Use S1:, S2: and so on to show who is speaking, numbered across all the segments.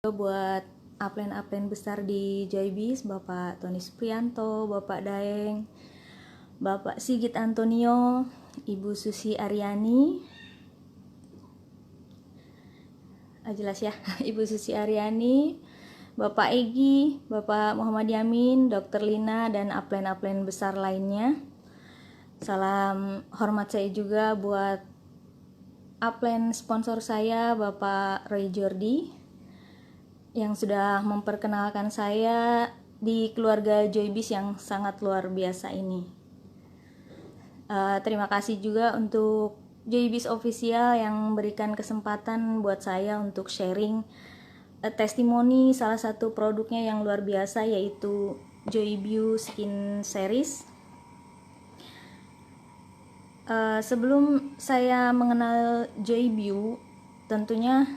S1: Buat upline besar di Joybis, Bapak Tony Supriyanto, Bapak Daeng, Bapak Sigit Antonio, Ibu Susi Aryani, jelas ya, Ibu Susi Aryani, Bapak Egi, Bapak Muhammad Yamin, Dr. Lina, dan upline besar lainnya. Salam hormat saya juga buat upline sponsor saya, Bapak Roy Jordi, yang sudah memperkenalkan saya di keluarga Joybis yang sangat luar biasa ini. Terima kasih juga untuk Joybis Official yang memberikan kesempatan buat saya untuk sharing testimoni salah satu produknya yang luar biasa, yaitu Joybeau Skin Series. Sebelum saya mengenal Joybeau, tentunya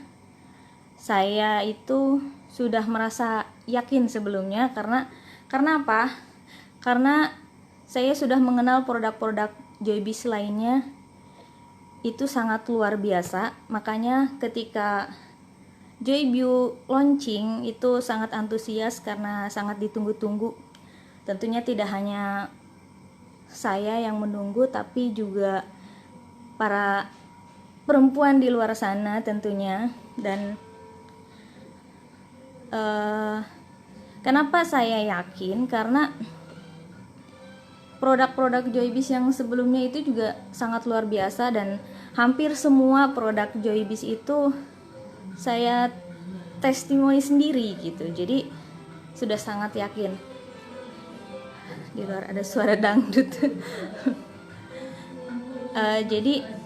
S1: saya itu sudah merasa yakin sebelumnya karena apa? Karena saya sudah mengenal produk-produk Joybis lainnya itu sangat luar biasa. Makanya ketika Joybeau launching itu sangat antusias karena sangat ditunggu-tunggu. Tentunya tidak hanya saya yang menunggu, tapi juga para perempuan di luar sana tentunya. Dan kenapa saya yakin? Karena produk-produk Joybis yang sebelumnya itu juga sangat luar biasa, dan hampir semua produk Joybis itu saya testimoni sendiri gitu. Jadi sudah sangat yakin. Di luar ada suara dangdut. Jadi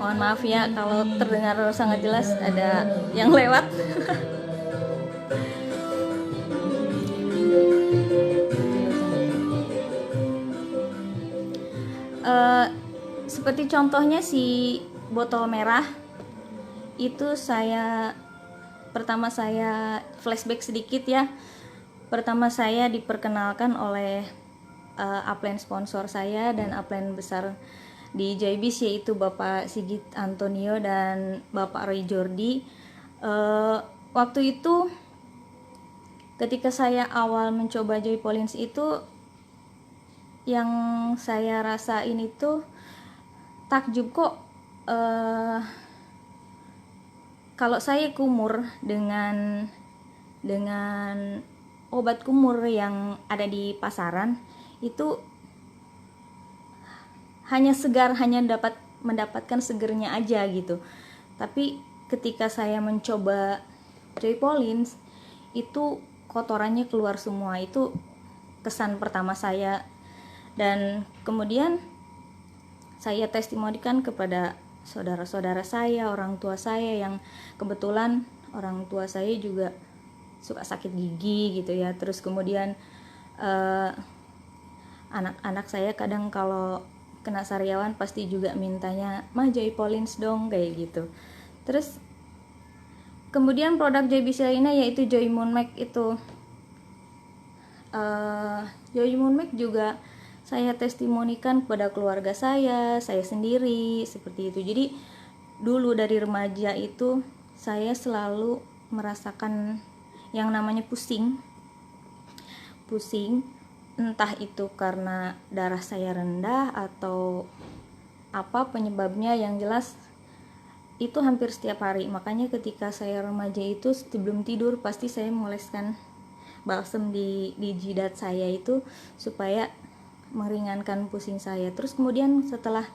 S1: mohon maaf ya kalau terdengar sangat jelas ada yang lewat. Seperti contohnya si botol merah itu, pertama saya flashback sedikit ya. Pertama saya diperkenalkan oleh upline sponsor saya dan upline besar di Joybis, yaitu Bapak Sigit Antonio dan Bapak Roy Jordi. Waktu itu ketika saya awal mencoba Joypolins itu, yang saya rasain itu takjub kok, kalau saya kumur dengan obat kumur yang ada di pasaran itu hanya segar, hanya mendapatkan segernya aja gitu. Tapi ketika saya mencoba Joypolins itu kotorannya keluar semua. Itu kesan pertama saya, dan kemudian saya testimonikan kepada saudara-saudara saya, orang tua saya, yang kebetulan orang tua saya juga suka sakit gigi gitu ya. Terus kemudian anak-anak saya kadang kalau kena sariawan pasti juga mintanya, "Mah Joypolins dong," kayak gitu. Terus kemudian produk Joybis lainnya yaitu Joy Moon Make itu. Joy Moon Make juga saya testimonikan kepada keluarga saya sendiri seperti itu. Jadi dulu dari remaja itu saya selalu merasakan yang namanya pusing, entah itu karena darah saya rendah atau apa penyebabnya, yang jelas itu hampir setiap hari. Makanya ketika saya remaja itu sebelum tidur pasti saya mengoleskan balsem di jidat saya itu supaya meringankan pusing saya. Terus kemudian setelah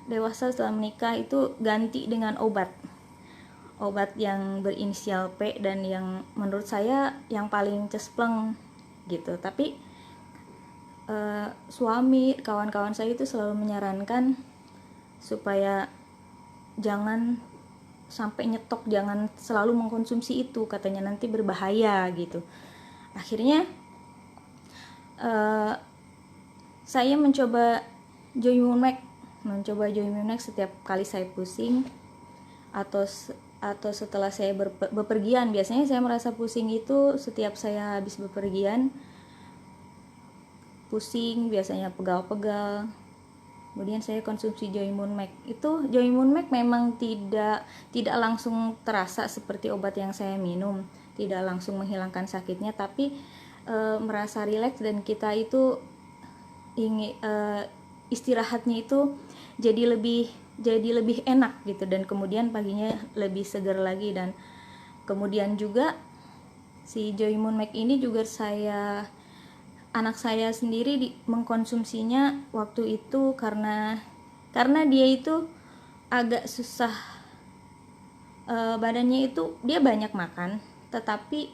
S1: dewasa, setelah menikah itu ganti dengan obat yang berinisial P dan yang menurut saya yang paling cespleng gitu. Tapi suami, kawan-kawan saya itu selalu menyarankan supaya jangan sampai nyetok, jangan selalu mengkonsumsi itu, katanya nanti berbahaya gitu. Akhirnya saya mencoba Joy Moon Make setiap kali saya pusing atau setelah saya bepergian. Biasanya saya merasa pusing itu setiap saya habis bepergian. Pusing, biasanya pegal-pegal. Kemudian saya konsumsi Joy Moon Mac. Itu Joy Moon Mac memang tidak langsung terasa seperti obat yang saya minum, tidak langsung menghilangkan sakitnya, tapi merasa rileks dan kita itu ingin istirahatnya itu jadi lebih enak gitu, dan kemudian paginya lebih segar lagi. Dan kemudian juga si Joy Moon Mac ini juga anak saya sendiri mengkonsumsinya waktu itu karena dia itu agak susah, badannya itu dia banyak makan tetapi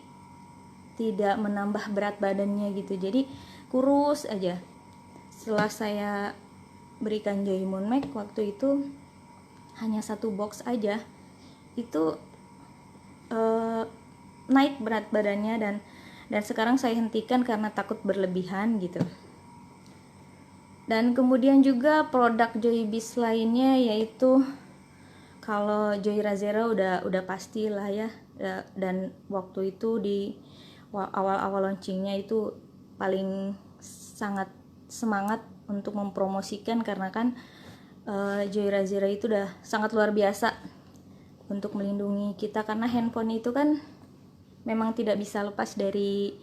S1: tidak menambah berat badannya gitu, jadi kurus aja. Setelah saya berikan Joy Moon Mac waktu itu hanya 1 box aja, itu naik berat badannya, dan sekarang saya hentikan karena takut berlebihan gitu. Dan kemudian juga produk Joybis lainnya yaitu kalau Joy Razera udah pasti lah ya, dan waktu itu di awal-awal launchingnya itu paling sangat semangat untuk mempromosikan, karena kan Joy Razera itu udah sangat luar biasa untuk melindungi kita, karena handphone itu kan memang tidak bisa lepas dari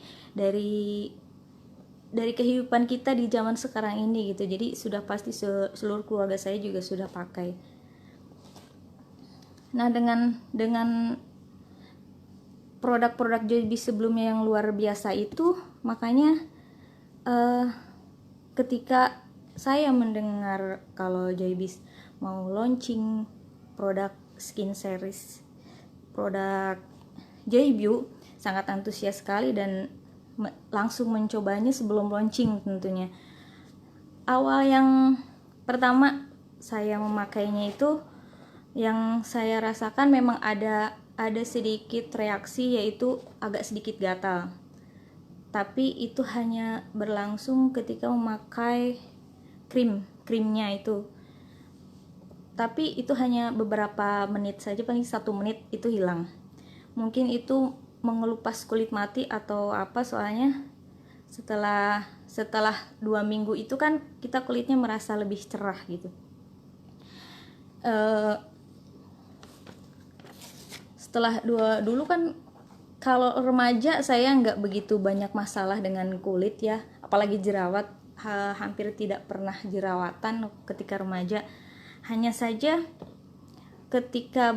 S1: kehidupan kita di zaman sekarang ini gitu. Jadi sudah pasti seluruh keluarga saya juga sudah pakai. Nah, dengan produk-produk Joybis sebelumnya yang luar biasa itu, makanya ketika saya mendengar kalau Joybis mau launching produk skin series, produk Joyview, sangat antusias sekali dan langsung mencobanya sebelum launching tentunya. Awal yang pertama saya memakainya itu, yang saya rasakan memang ada sedikit reaksi, yaitu agak sedikit gatal. Tapi itu hanya berlangsung ketika memakai krimnya itu. Tapi itu hanya beberapa menit saja, paling 1 menit itu hilang. Mungkin itu mengelupas kulit mati atau apa, soalnya setelah 2 minggu itu kan kita kulitnya merasa lebih cerah gitu. Setelah dulu kan kalau remaja saya nggak begitu banyak masalah dengan kulit ya, apalagi jerawat, hampir tidak pernah jerawatan ketika remaja. Hanya saja ketika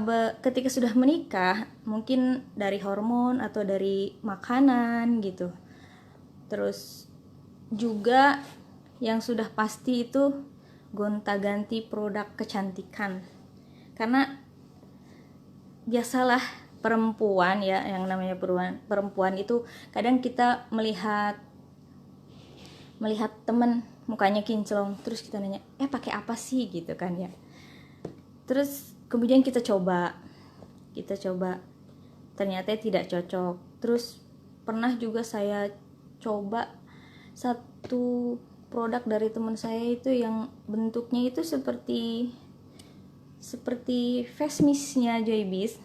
S1: sudah menikah, mungkin dari hormon atau dari makanan gitu. Terus juga yang sudah pasti itu gonta-ganti produk kecantikan. Karena biasalah perempuan ya, yang namanya perempuan itu kadang kita melihat temen mukanya kinclong, terus kita nanya, pakai apa sih gitu kan ya. Terus kemudian kita coba ternyata tidak cocok. Terus pernah juga saya coba satu produk dari teman saya itu yang bentuknya itu seperti face mist-nya Joybis,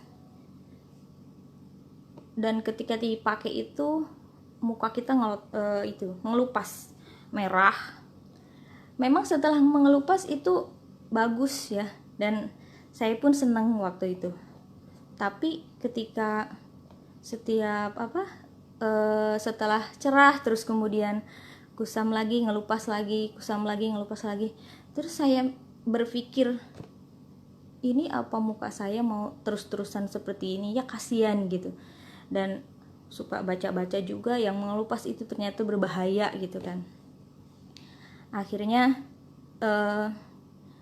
S1: dan ketika dipakai itu muka kita ngelupas merah. Memang setelah mengelupas itu bagus ya, dan saya pun senang waktu itu. Tapi ketika setelah cerah terus kemudian kusam lagi, ngelupas lagi, kusam lagi, ngelupas lagi, terus saya berpikir, ini apa muka saya mau terus-terusan seperti ini ya, kasihan gitu. Dan suka baca-baca juga yang mengelupas itu ternyata berbahaya gitu kan. Akhirnya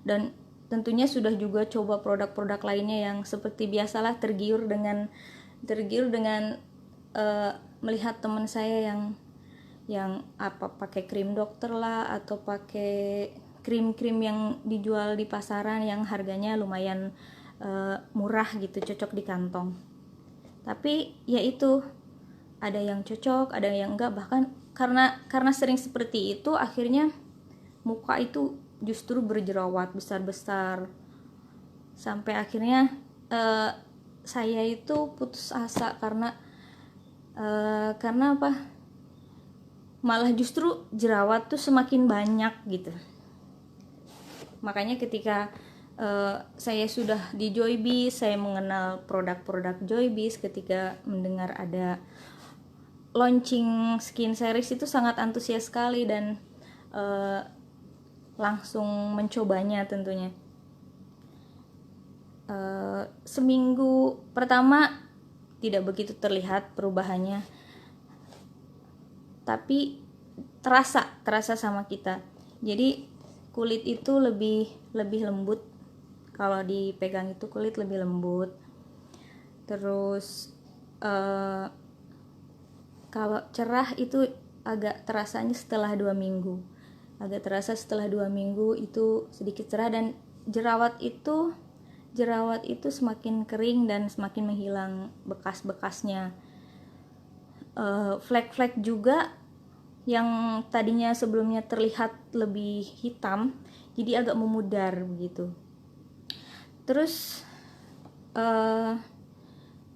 S1: dan tentunya sudah juga coba produk-produk lainnya yang seperti biasalah tergiur dengan melihat teman saya yang pakai krim dokter lah, atau pakai krim-krim yang dijual di pasaran yang harganya lumayan murah gitu, cocok di kantong. Tapi ya itu, ada yang cocok, ada yang enggak. Bahkan karena sering seperti itu, akhirnya muka itu justru berjerawat besar-besar, sampai akhirnya saya itu putus asa karena apa, malah justru jerawat tuh semakin banyak gitu. Makanya ketika saya sudah di Joybiz, saya mengenal produk-produk Joybiz, ketika mendengar ada launching skin series itu sangat antusias sekali dan langsung mencobanya tentunya. Seminggu pertama tidak begitu terlihat perubahannya, tapi terasa sama kita. Jadi kulit itu lebih lembut. Kalau dipegang itu kulit lebih lembut. Terus kalau cerah itu agak terasanya setelah 2 minggu. Agak terasa setelah 2 minggu itu sedikit cerah, dan jerawat itu semakin kering dan semakin menghilang bekas-bekasnya. Flek-flek juga yang tadinya sebelumnya terlihat lebih hitam jadi agak memudar begitu. Terus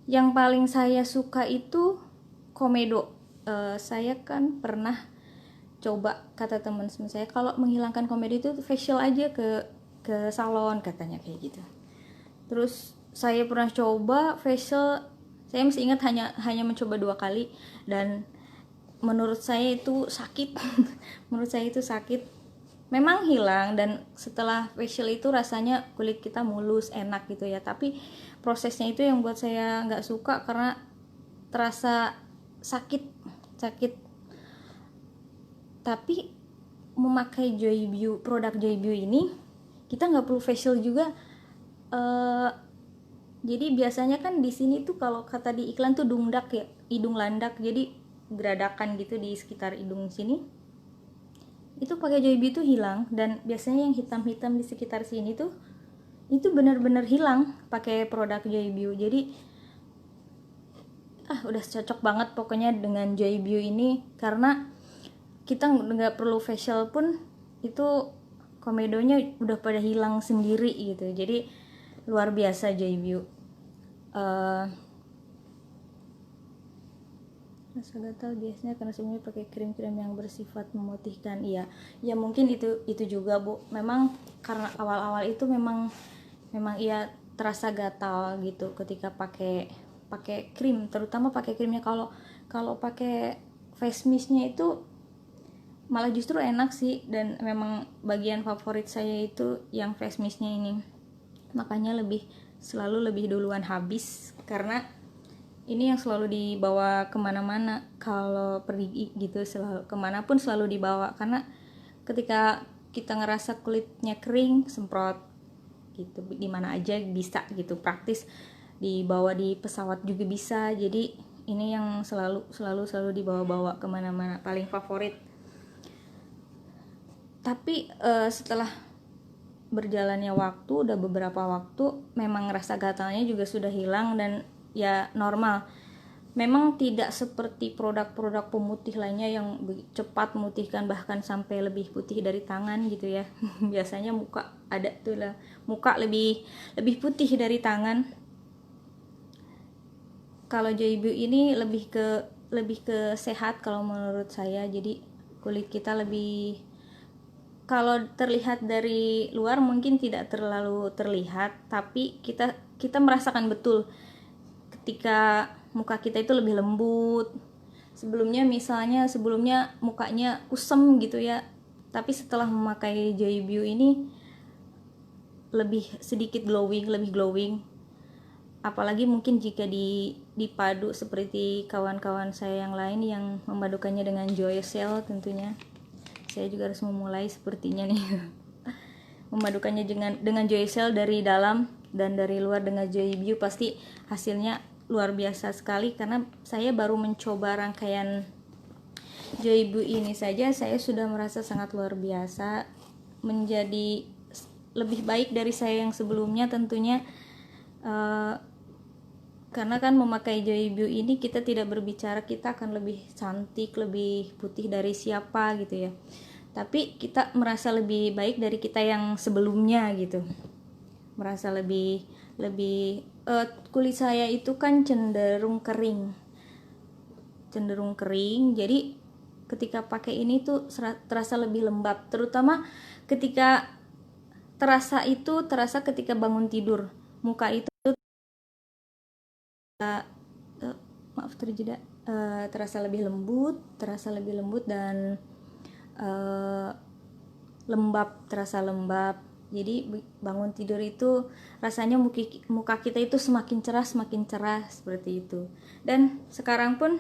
S1: yang paling saya suka itu komedo. Saya kan pernah coba, kata teman saya, kalau menghilangkan komedo itu facial aja ke salon, katanya kayak gitu. Terus saya pernah coba facial, saya masih ingat hanya mencoba 2 kali, dan menurut saya itu sakit. Menurut saya itu sakit. Memang hilang, dan setelah facial itu rasanya kulit kita mulus, enak gitu ya, tapi prosesnya itu yang buat saya nggak suka karena terasa sakit. Tapi memakai produk Joybiu ini kita nggak perlu facial juga. Jadi biasanya kan di sini tuh kalau kata di iklan tuh dungdak ya, hidung landak, jadi geradakan gitu di sekitar hidung sini. Itu pakai Joybiu tuh hilang, dan biasanya yang hitam-hitam di sekitar sini tuh itu benar-benar hilang pakai produk Joybiu. Jadi udah cocok banget pokoknya dengan Joybiu ini, karena kita nggak perlu facial pun itu komedonya udah pada hilang sendiri gitu. Jadi luar biasa Joybiu. Rasa gatal biasanya karena sebelumnya pakai krim-krim yang bersifat memutihkan. Iya, ya mungkin itu juga Bu. Memang karena awal-awal itu memang iya terasa gatal gitu ketika pakai krim, terutama pakai krimnya. Kalau pakai face mistnya itu malah justru enak sih, dan memang bagian favorit saya itu yang face mistnya ini. Makanya selalu lebih duluan habis, karena ini yang selalu dibawa kemana-mana. Kalau pergi gitu kemanapun selalu dibawa, karena ketika kita ngerasa kulitnya kering, semprot gitu di mana aja bisa gitu, praktis, dibawa di pesawat juga bisa. Jadi ini yang selalu dibawa-bawa kemana-mana, paling favorit. Tapi setelah berjalannya waktu, udah beberapa waktu, memang rasa gatalnya juga sudah hilang dan ya normal. Memang tidak seperti produk-produk pemutih lainnya yang cepat memutihkan, bahkan sampai lebih putih dari tangan gitu ya. Biasanya muka ada tuh lah, muka lebih putih dari tangan. Kalau Joybiu ini lebih ke sehat kalau menurut saya. Jadi kulit kita lebih, kalau terlihat dari luar mungkin tidak terlalu terlihat, tapi kita merasakan betul ketika muka kita itu lebih lembut. Sebelumnya mukanya kusem gitu ya, tapi setelah memakai Joybiu ini lebih sedikit lebih glowing. Apalagi mungkin jika dipadu seperti kawan-kawan saya yang lain yang memadukannya dengan Joycell tentunya. Saya juga harus memulai sepertinya nih. Memadukannya dengan Joycell dari dalam dan dari luar dengan Joybiu, pasti hasilnya luar biasa sekali. Karena saya baru mencoba rangkaian Joybiu ini saja, saya sudah merasa sangat luar biasa, menjadi lebih baik dari saya yang sebelumnya tentunya. Karena kan memakai Joybiu ini kita tidak berbicara kita akan lebih cantik, lebih putih dari siapa gitu ya, tapi kita merasa lebih baik dari kita yang sebelumnya gitu. Merasa lebih kulit saya itu kan cenderung kering, jadi ketika pakai ini tuh terasa lebih lembab, terutama ketika terasa ketika bangun tidur, muka itu maaf terjeda, terasa lebih lembut dan terasa lembab. Jadi bangun tidur itu rasanya muka kita itu semakin cerah seperti itu. Dan sekarang pun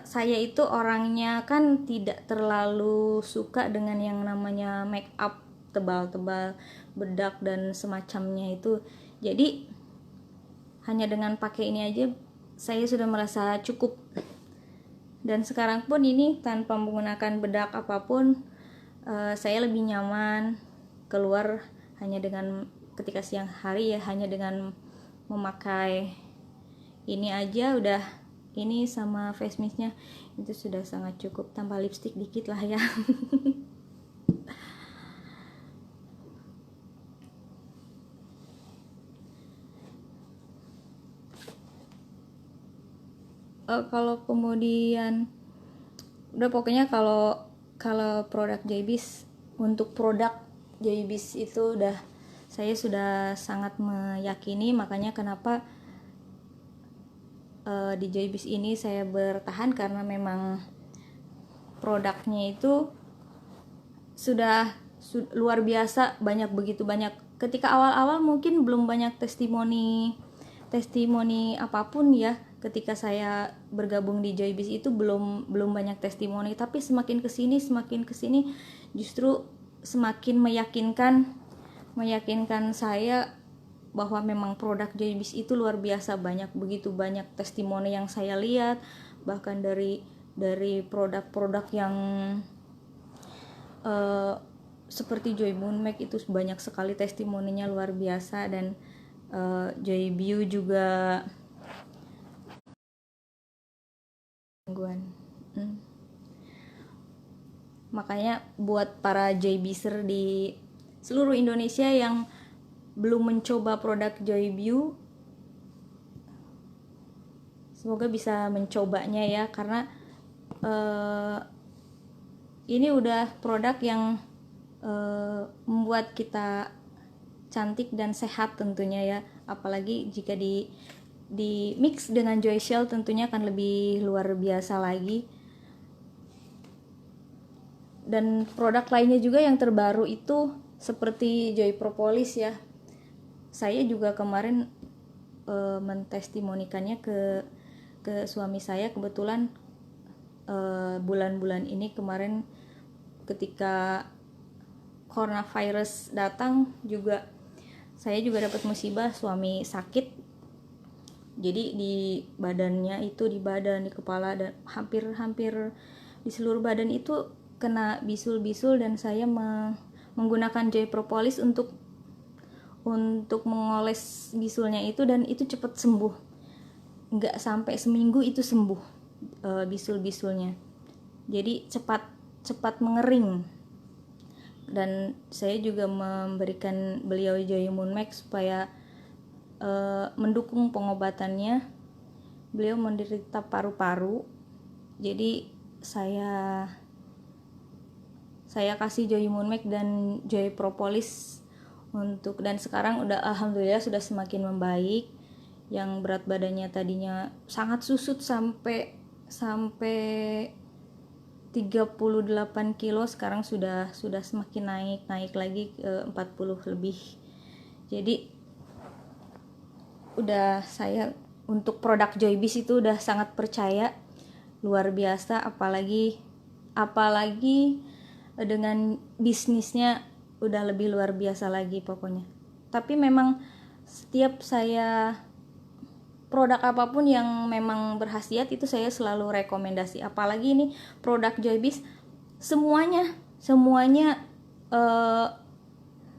S1: saya itu orangnya kan tidak terlalu suka dengan yang namanya make up tebal-tebal, bedak dan semacamnya itu. Jadi hanya dengan pakai ini aja saya sudah merasa cukup. Dan sekarang pun ini tanpa menggunakan bedak apapun, saya lebih nyaman keluar hanya dengan ketika siang hari ya, hanya dengan memakai ini aja udah, ini sama face mistnya itu sudah sangat cukup, tambah lipstick dikit lah ya. Kalau kemudian udah pokoknya kalau produk JBIS, untuk produk JBIS itu udah saya sudah sangat meyakini, makanya kenapa di JBIS ini saya bertahan, karena memang produknya itu sudah luar biasa, begitu banyak. Ketika awal-awal mungkin belum banyak testimoni apapun ya. Ketika saya bergabung di JBIS itu belum banyak testimoni, tapi semakin kesini justru semakin meyakinkan saya bahwa memang produk JBIS itu luar biasa, begitu banyak testimoni yang saya lihat, bahkan dari produk-produk yang seperti Joy Moon Make itu banyak sekali testimoninya, luar biasa. Dan Joy View juga makanya buat para JBISer di seluruh Indonesia yang belum mencoba produk Joy View, semoga bisa mencobanya ya, karena ini udah produk yang membuat kita cantik dan sehat tentunya ya, apalagi jika di mix dengan Joy Shell tentunya akan lebih luar biasa lagi. Dan produk lainnya juga yang terbaru itu seperti Joy Propolis ya, saya juga kemarin mentestimonikannya ke suami saya. Kebetulan bulan-bulan ini kemarin ketika coronavirus datang juga, saya juga dapat musibah, suami sakit. Jadi di badannya itu, di badan, di kepala, dan hampir di seluruh badan itu kena bisul-bisul, dan saya menggunakan Joy Propolis untuk mengoles bisulnya itu, dan itu cepat sembuh, nggak sampai seminggu itu sembuh bisul-bisulnya. Jadi cepat mengering. Dan saya juga memberikan beliau Joy Moon Make supaya mendukung pengobatannya. Beliau menderita paru-paru, jadi saya kasih Joy Moon Make dan Joy Propolis dan sekarang udah alhamdulillah sudah semakin membaik. Yang berat badannya tadinya sangat susut sampai 38 kilo, sekarang sudah semakin naik lagi ke 40 lebih. Jadi udah, saya untuk produk JBIS itu udah sangat percaya, luar biasa, apalagi dengan bisnisnya udah lebih luar biasa lagi pokoknya. Tapi memang setiap saya produk apapun yang memang berkhasiat itu saya selalu rekomendasi, apalagi ini produk JBIS semuanya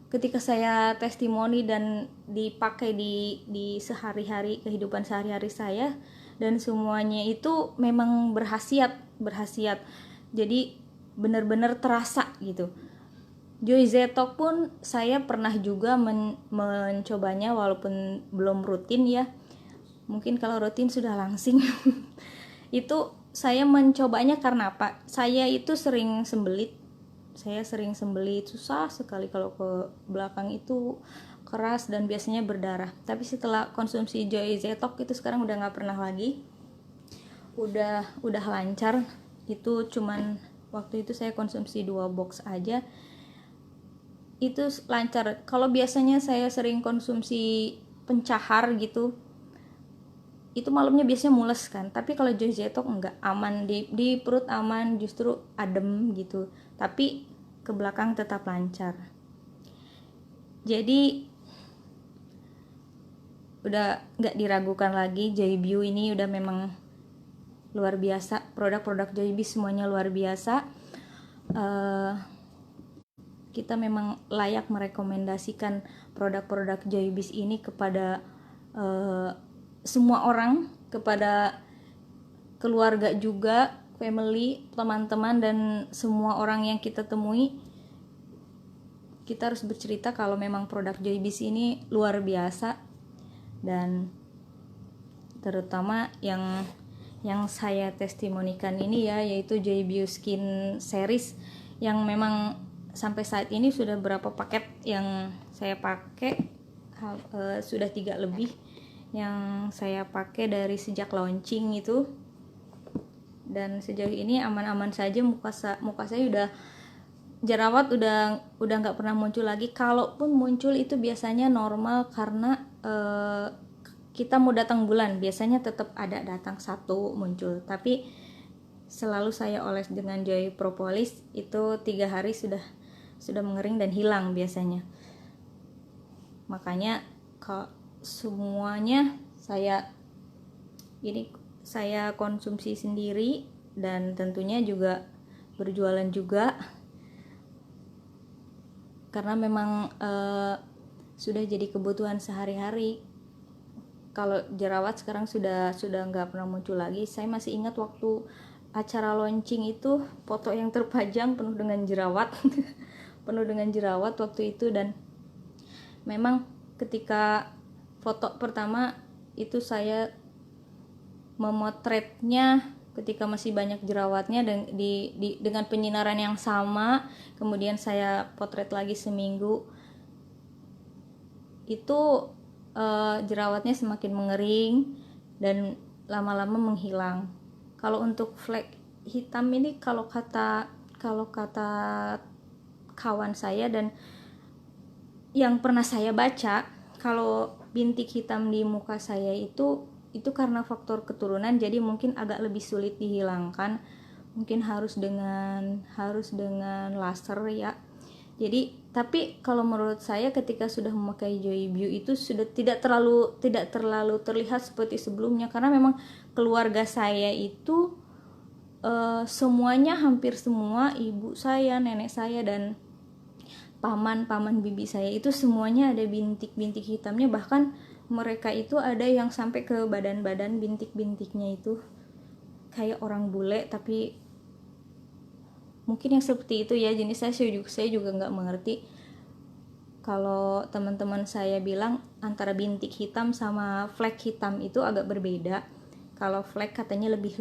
S1: ketika saya testimoni dan dipakai di sehari-hari, kehidupan sehari-hari saya, dan semuanya itu memang berkhasiat. Jadi benar-benar terasa gitu. Joy Zetok pun saya pernah juga mencobanya, walaupun belum rutin ya. Mungkin kalau rutin sudah langsing. Itu saya mencobanya karena apa? Saya itu sering sembelit saya sering sembelit, susah sekali kalau ke belakang itu keras dan biasanya berdarah. Tapi setelah konsumsi Joy Zetok itu sekarang udah nggak pernah lagi, udah lancar. Itu cuman waktu itu saya konsumsi 2 box aja, itu lancar. Kalau biasanya saya sering konsumsi pencahar gitu, itu malamnya biasanya mules kan, tapi kalau Joy Zetok enggak, aman di perut, aman, justru adem gitu, tapi ke belakang tetap lancar. Jadi udah nggak diragukan lagi, Joybu ini udah memang luar biasa. Produk-produk Joybi semuanya luar biasa. Kita memang layak merekomendasikan produk-produk Joybis ini kepada semua orang, kepada keluarga juga, family, teman-teman, dan semua orang yang kita temui. Kita harus bercerita kalau memang produk Joybis ini luar biasa, dan terutama yang saya testimonikan ini ya, yaitu Joybu Skin Series yang memang sampai saat ini sudah berapa paket yang saya pakai, sudah 3 lebih yang saya pakai dari sejak launching itu, dan sejauh ini aman-aman saja. Muka saya udah jerawat udah nggak pernah muncul lagi. Kalaupun muncul itu biasanya normal, karena kita mau datang bulan biasanya tetap ada datang 1 muncul, tapi selalu saya oles dengan Joy Propolis, itu 3 hari sudah mengering dan hilang biasanya. Makanya kalau semuanya saya konsumsi sendiri, dan tentunya juga berjualan juga, karena memang sudah jadi kebutuhan sehari-hari. Kalau jerawat sekarang sudah nggak pernah muncul lagi. Saya masih ingat waktu acara launching itu, foto yang terpajang penuh dengan jerawat penuh dengan jerawat waktu itu. Dan memang ketika foto pertama itu saya memotretnya ketika masih banyak jerawatnya, dan dengan penyinaran yang sama, kemudian saya potret lagi seminggu, itu jerawatnya semakin mengering dan lama-lama menghilang. Kalau untuk flek hitam ini, kalau kata kawan saya dan yang pernah saya baca, kalau bintik hitam di muka saya itu karena faktor keturunan, jadi mungkin agak lebih sulit dihilangkan, mungkin harus dengan laser ya. Jadi tapi kalau menurut saya ketika sudah memakai Joybu itu sudah tidak terlalu terlihat seperti sebelumnya, karena memang keluarga saya itu semuanya, hampir semua, ibu saya, nenek saya, dan paman bibi saya itu semuanya ada bintik-bintik hitamnya. Bahkan mereka itu ada yang sampai ke badan-badan bintik-bintiknya itu kayak orang bule, tapi mungkin yang seperti itu ya jenis. Saya juga nggak mengerti. Kalau teman-teman saya bilang antara bintik hitam sama flek hitam itu agak berbeda. Kalau flek katanya lebih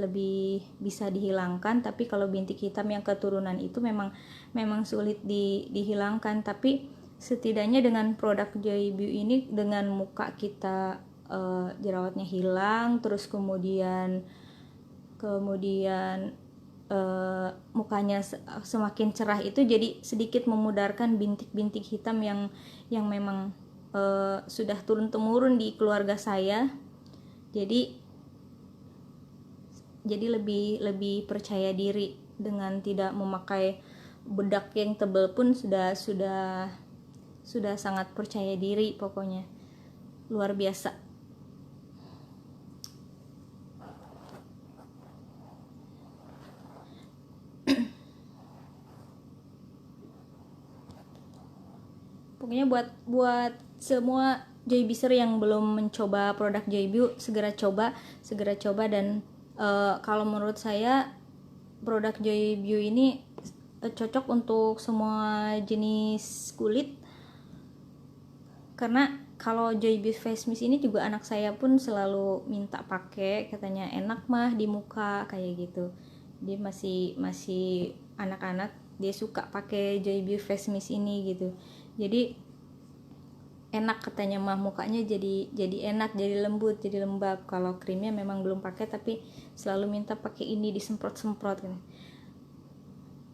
S1: bisa dihilangkan, tapi kalau bintik hitam yang keturunan itu memang sulit dihilangkan. Tapi setidaknya dengan produk Joybu ini, dengan muka kita jerawatnya hilang, terus kemudian mukanya semakin cerah, itu jadi sedikit memudarkan bintik-bintik hitam yang memang sudah turun-temurun di keluarga saya. Jadi lebih percaya diri dengan tidak memakai bedak yang tebal pun sudah sangat percaya diri, pokoknya luar biasa. Pokoknya buat semua Joybiser yang belum mencoba produk Joybu, segera coba. Dan kalau menurut saya produk Joybu ini cocok untuk semua jenis kulit, karena kalau Joybu Face Mist ini juga anak saya pun selalu minta pakai, katanya enak mah di muka kayak gitu. Dia masih anak-anak, dia suka pakai Joyview Face Mist ini gitu. Jadi enak katanya mah, mukanya jadi enak, jadi lembut, jadi lembab. Kalau krimnya memang belum pakai, tapi selalu minta pakai ini disemprot-semprot gitu.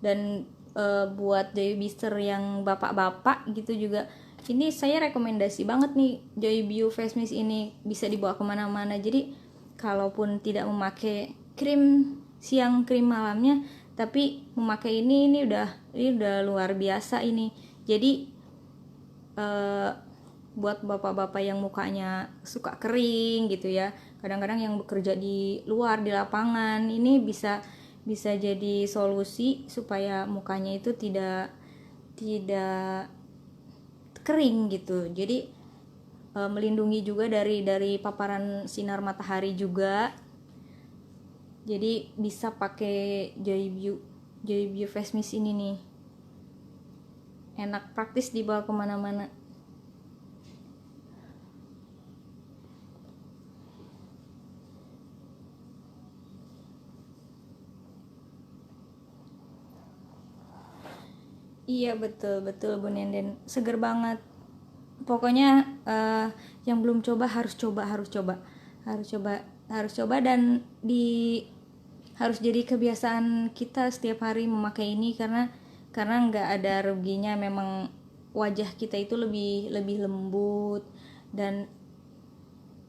S1: Dan buat Joybister yang bapak-bapak gitu juga, ini saya rekomendasi banget nih Joyview Face Mist ini, bisa dibawa kemana-mana. Jadi kalaupun tidak memakai krim siang, krim malamnya, tapi memakai ini udah luar biasa ini. Jadi buat bapak-bapak yang mukanya suka kering gitu ya, kadang-kadang yang bekerja di luar di lapangan, ini bisa jadi solusi supaya mukanya itu tidak kering gitu. Jadi melindungi juga dari paparan sinar matahari juga. Jadi bisa pakai Joyview Face Mist ini nih, enak, praktis dibawa kemana-mana. Iya betul Bu Nenden, seger banget. Pokoknya yang belum coba harus coba, dan harus jadi kebiasaan kita setiap hari memakai ini, karena nggak ada ruginya. Memang wajah kita itu lebih lembut, dan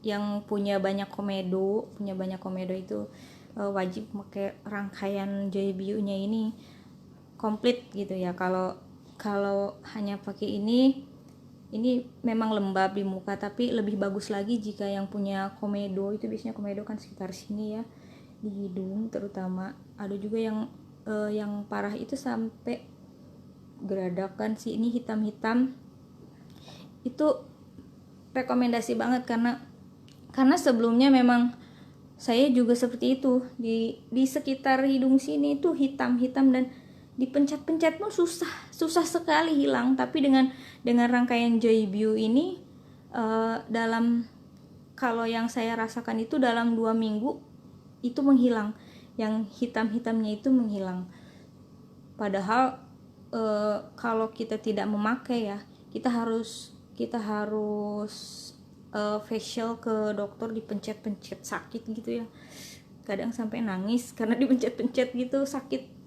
S1: yang punya banyak komedo itu wajib pakai rangkaian Joyview-nya ini komplit gitu ya. Kalau hanya pakai ini memang lembab di muka, tapi lebih bagus lagi jika yang punya komedo. Itu biasanya komedo kan sekitar sini ya, di hidung terutama. Ada juga yang parah itu sampai geradakan sih, ini hitam-hitam. Itu rekomendasi banget, karena sebelumnya memang saya juga seperti itu, di sekitar hidung sini itu hitam-hitam, dan dipencet-pencet pun susah sekali hilang. Tapi dengan rangkaian Joyview ini, kalau yang saya rasakan itu dalam 2 minggu itu menghilang, yang hitam-hitamnya itu menghilang. Padahal kalau kita tidak memakai ya, kita harus facial ke dokter, dipencet-pencet, sakit gitu ya, kadang sampai nangis karena dipencet-pencet gitu, sakit.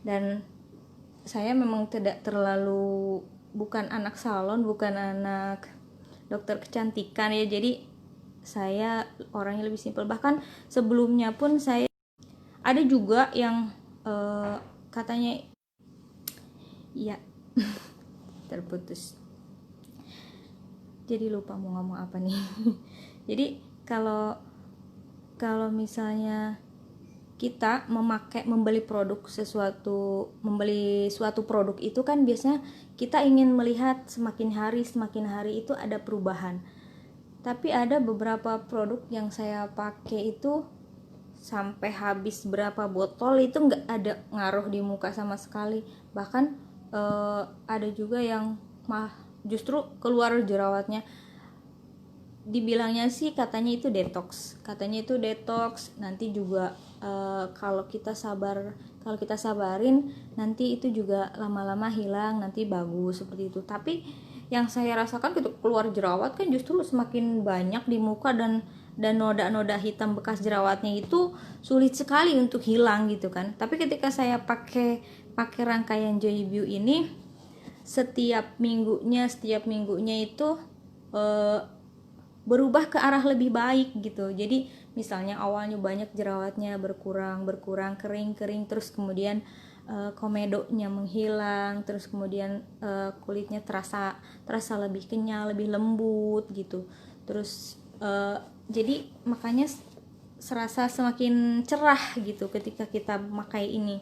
S1: Dan saya memang tidak terlalu, bukan anak salon, bukan anak dokter kecantikan ya, jadi saya orangnya lebih simpel. Bahkan sebelumnya pun saya ada juga yang katanya ya terputus, jadi lupa mau ngomong apa nih. Jadi kalau misalnya kita membeli suatu produk itu kan biasanya kita ingin melihat semakin hari itu ada perubahan. Tapi ada beberapa produk yang saya pakai itu sampai habis berapa botol itu nggak ada ngaruh di muka sama sekali. Bahkan ada juga yang justru keluar jerawatnya. Dibilangnya sih katanya itu detox, nanti juga kalau kita sabarin nanti itu juga lama-lama hilang, nanti bagus seperti itu. Tapi yang saya rasakan keluar jerawat kan justru semakin banyak di muka, dan noda-noda hitam bekas jerawatnya itu sulit sekali untuk hilang gitu kan. Tapi ketika saya pakai rangkaian Joyview ini, setiap minggunya itu berubah ke arah lebih baik gitu. Jadi misalnya awalnya banyak jerawatnya, berkurang, kering, terus kemudian komedonya menghilang, terus kemudian kulitnya terasa lebih kenyal, lebih lembut gitu. Terus jadi makanya serasa semakin cerah gitu ketika kita memakai ini.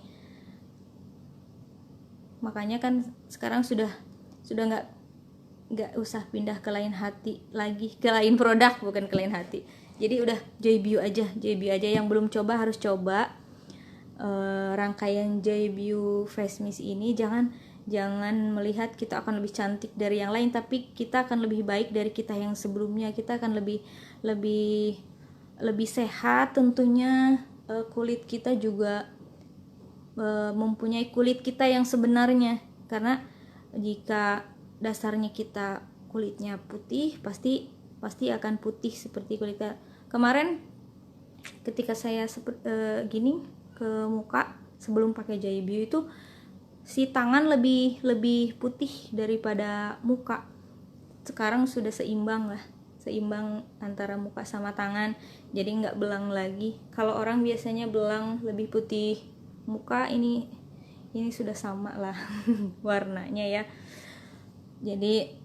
S1: Makanya kan sekarang sudah nggak usah pindah ke lain hati lagi, ke lain produk, bukan ke lain hati. Jadi udah Joyview aja. Yang belum coba harus coba rangkaian Joyview Face Mist ini. Jangan melihat kita akan lebih cantik dari yang lain, tapi kita akan lebih baik dari kita yang sebelumnya. Kita akan lebih sehat tentunya. Kulit kita juga mempunyai kulit kita yang sebenarnya. Karena jika dasarnya kita kulitnya putih, pasti akan putih seperti kulit kita. Kemarin ketika saya gini ke muka sebelum pakai Joybio itu, si tangan lebih putih daripada muka. Sekarang sudah seimbang antara muka sama tangan, jadi nggak belang lagi. Kalau orang biasanya belang lebih putih muka, ini sudah sama lah warnanya ya. Jadi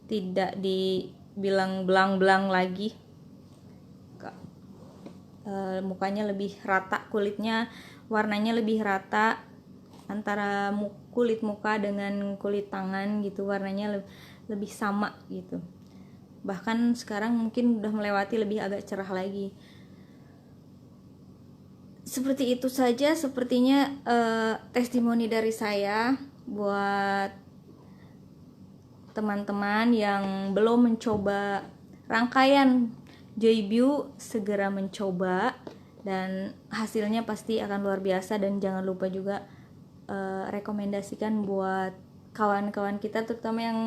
S1: tidak dibilang belang-belang lagi. Mukanya lebih rata, kulitnya warnanya lebih rata antara kulit muka dengan kulit tangan gitu, warnanya lebih sama gitu. Bahkan sekarang mungkin udah melewati, lebih agak cerah lagi. Seperti itu saja sepertinya testimoni dari saya buat teman-teman yang belum mencoba rangkaian Joybio, segera mencoba dan hasilnya pasti akan luar biasa. Dan jangan lupa juga rekomendasikan buat kawan-kawan kita, terutama yang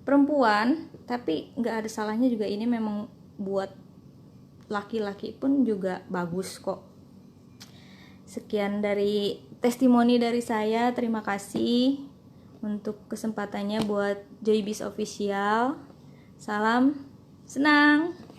S1: perempuan. Tapi nggak ada salahnya juga, ini memang buat laki-laki pun juga bagus kok. Sekian dari testimoni dari saya. Terima kasih untuk kesempatannya buat Joybis Official. Salam senang.